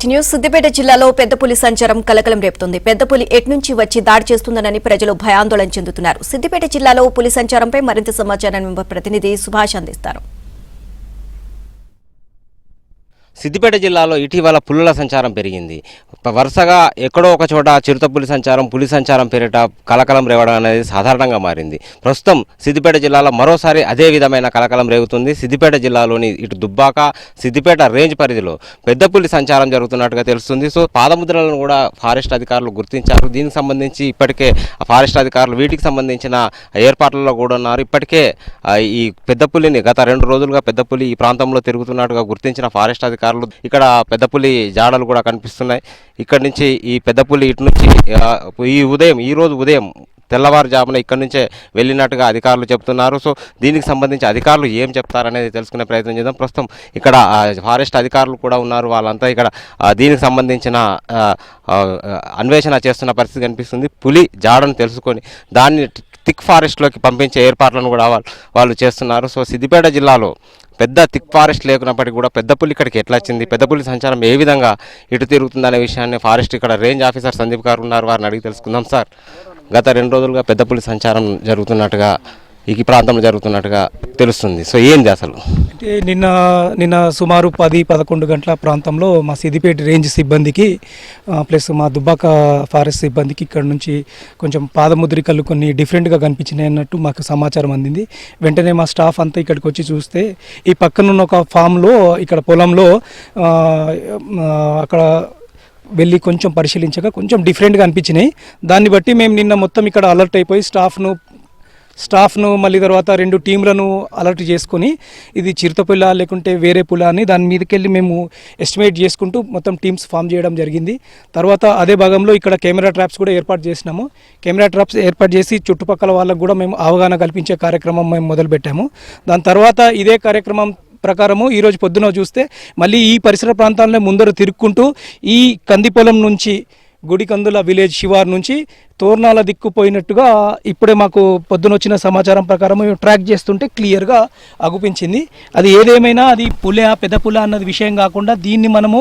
News Siddipet జిల్లాలో పెద్దపులి సంచారం కలకలం రేపుతోంది. పెద్దపులి ఎట్నుంచి వచ్చి దాడి చేస్తుందనని ప్రజలు భయాందోళన చెందుతున్నారు. సిద్దిపేట జిల్లాలో పులి సంచారంపై మరింత సమాచారాన్ని మా ప్రతినిధి సుభాష్ అందిస్తారు. సిద్దిపేట జిల్లాలో ఇటీవల పులుల సంచారం పెరిగింది. వరుసగా ఎక్కడో ఒక చోట చిరుత పులి సంచారం పేరిట కలకలం రేవడం అనేది సాధారణంగా మారింది. ప్రస్తుతం సిద్దిపేట జిల్లాలో మరోసారి అదే విధమైన కలకలం రేగుతుంది. సిద్దిపేట జిల్లాలోని ఇటు దుబ్బాక సిద్దిపేట రేంజ్ పరిధిలో పెద్ద పులి సంచారం జరుగుతున్నట్టుగా తెలుస్తుంది. సో పాదముద్రలను కూడా ఫారెస్ట్ అధికారులు గుర్తించారు. దీనికి సంబంధించి ఇప్పటికే ఫారెస్ట్ అధికారులు వీటికి సంబంధించిన ఏర్పాట్లలో కూడా ఉన్నారు. ఇప్పటికే ఈ పెద్ద పులిని గత 2 రోజులుగా పెద్ద పులి ఈ ప్రాంతంలో తిరుగుతున్నట్టుగా గుర్తించిన ఫారెస్ట్ అధికారులు ఇక్కడ పెద్దపులి జాడలు కూడా కనిపిస్తున్నాయి. ఇక్కడ నుంచి ఈ పెద్దపులి ఇటు నుంచి ఈ రోజు ఉదయం తెల్లవారుజామున ఇక్కడి నుంచే వెళ్ళినట్టుగా అధికారులు చెప్తున్నారు. సో దీనికి సంబంధించి అధికారులు ఏం చెప్తారనేది తెలుసుకునే ప్రయత్నం చేద్దాం. ప్రస్తుతం ఇక్కడ ఫారెస్ట్ అధికారులు కూడా ఉన్నారు. వాళ్ళంతా ఇక్కడ దీనికి సంబంధించిన అన్వేషణ చేస్తున్న పరిస్థితి కనిపిస్తుంది. పులి జాడను తెలుసుకొని దాన్ని థిక్ ఫారెస్ట్లోకి పంపించే ఏర్పాట్లను కూడా వాళ్ళు చేస్తున్నారు. సో సిద్దిపేట జిల్లాలో పెద్ద థిక్ ఫారెస్ట్ లేకున్నప్పటికీ కూడా పెద్ద పులి ఇక్కడికి ఎట్లా వచ్చింది, పెద్ద పులి సంచారం ఏ విధంగా ఇటు తిరుగుతుందనే విషయాన్ని ఫారెస్ట్ ఇక్కడ రేంజ్ ఆఫీసర్ సందీప్ గారు ఉన్నారు, వారిని అడిగి తెలుసుకుందాం. సార్, గత 2 రోజులుగా పెద్ద పులి సంచారం జరుగుతున్నట్టుగా ఈ ప్రాంతంలో జరుగుతున్నట్టుగా తెలుస్తుంది. సో ఏంది అసలు? అంటే నిన్న సుమారు 10-11 గంటల ప్రాంతంలో మా సిద్దిపేట రేంజ్ సిబ్బందికి ప్లస్ మా దుబ్బాక ఫారెస్ట్ సిబ్బందికి ఇక్కడ నుంచి కొంచెం పాదముద్రికలు కొన్ని డిఫరెంట్గా కనిపించినాయి అన్నట్టు మాకు సమాచారం అందింది. వెంటనే మా స్టాఫ్ అంతా ఇక్కడికి వచ్చి చూస్తే ఈ పక్కనున్న ఒక ఫామ్లో ఇక్కడ పొలంలో అక్కడ వెళ్ళి కొంచెం పరిశీలించగా కొంచెం డిఫరెంట్గా అనిపించినాయి. దాన్ని బట్టి మేము నిన్న మొత్తం ఇక్కడ అలర్ట్ అయిపోయి స్టాఫ్ను మళ్ళీ తర్వాత 2 టీంలను అలర్ట్ చేసుకొని ఇది చిరుతపుల లేకుంటే వేరే పుల అని దాని మీదకి వెళ్ళి మేము ఎస్టిమేట్ చేసుకుంటూ మొత్తం టీమ్స్ ఫామ్ చేయడం జరిగింది. తర్వాత అదే భాగంలో ఇక్కడ కెమెరా ట్రాప్స్ కూడా ఏర్పాటు చేసినాము. కెమెరా ట్రాప్స్ ఏర్పాటు చేసి చుట్టుపక్కల వాళ్ళకు కూడా మేము అవగాహన కల్పించే కార్యక్రమం మేము మొదలుపెట్టాము. దాని తర్వాత ఇదే కార్యక్రమం ప్రకారము ఈరోజు పొద్దున చూస్తే మళ్ళీ ఈ పరిసర ప్రాంతాల్లో ముందర తిరుక్కుంటూ ఈ కందిపొలం నుంచి గుడికందుల విలేజ్ శివార్ నుంచి తోర్నాల దిక్కుపోయినట్టుగా ఇప్పుడే మాకు పొద్దున వచ్చిన సమాచారం ప్రకారం మేము ట్రాక్ చేస్తుంటే క్లియర్గా అగుపించింది. అది ఏదేమైనా అది పెద్ద పుల అన్నది విషయం కాకుండా దీన్ని మనము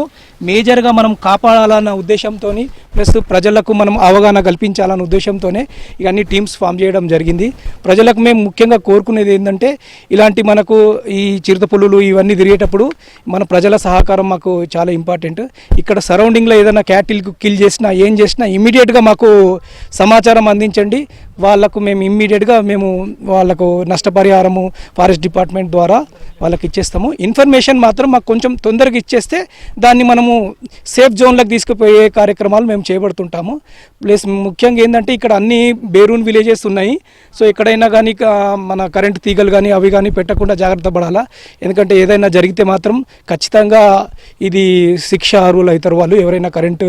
మేజర్గా మనం కాపాడాలన్న ఉద్దేశంతో ప్లస్ ప్రజలకు మనం అవగాహన కల్పించాలన్న ఉద్దేశంతోనే ఇవన్నీ టీమ్స్ ఫామ్ చేయడం జరిగింది. ప్రజలకు మేము ముఖ్యంగా కోరుకునేది ఏంటంటే ఇలాంటి మనకు ఈ చిరుతపులులు ఇవన్నీ తిరిగేటప్పుడు మన ప్రజల సహకారం మాకు చాలా ఇంపార్టెంట్. ఇక్కడ సరౌండింగ్లో ఏదైనా క్యాటిల్కు కిల్ చేసినా ఏం చేసినా ఇమ్మీడియట్గా మాకు సమాచారం అందించండి. వాళ్ళకు మేము ఇమ్మీడియట్గా వాళ్ళకు నష్టపరిహారము ఫారెస్ట్ డిపార్ట్మెంట్ ద్వారా వాళ్ళకి ఇచ్చేస్తాము. ఇన్ఫర్మేషన్ మాత్రం మాకు కొంచెం తొందరగా ఇచ్చేస్తే దాన్ని మనము సేఫ్ జోన్లకు తీసుకుపోయే కార్యక్రమాలు మేము చేపడుతుంటాము. ప్లస్ ముఖ్యంగా ఏంటంటే ఇక్కడ అన్ని బేరూన్ విలేజెస్ ఉన్నాయి. సో ఎక్కడైనా కానీ మన కరెంటు తీగలు కానీ అవి కానీ పెట్టకుండా జాగ్రత్త పడాలా. ఎందుకంటే ఏదైనా జరిగితే మాత్రం ఖచ్చితంగా ఇది శిక్ష అర్హులు అవుతారు వాళ్ళు. ఎవరైనా కరెంటు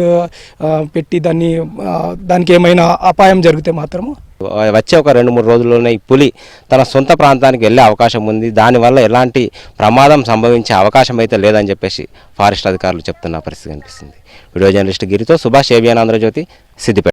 పెట్టి దానికి ఏమైనా అపాయం జరిగితే మాత్రము. వచ్చే ఒక 2-3 రోజుల్లోనే ఈ పులి తన సొంత ప్రాంతానికి వెళ్ళే అవకాశం ఉంది. దానివల్ల ఎలాంటి ప్రమాదం సంభవించే అవకాశం అయితే లేదని చెప్పేసి ఫారెస్ట్ అధికారులు చెప్తున్న పరిస్థితి కనిపిస్తుంది. వీడియో జర్నలిస్ట్ గిరితో సుభాష్, ఏబిఎన్ ఆంధ్రజ్యోతి, సిద్దిపేట.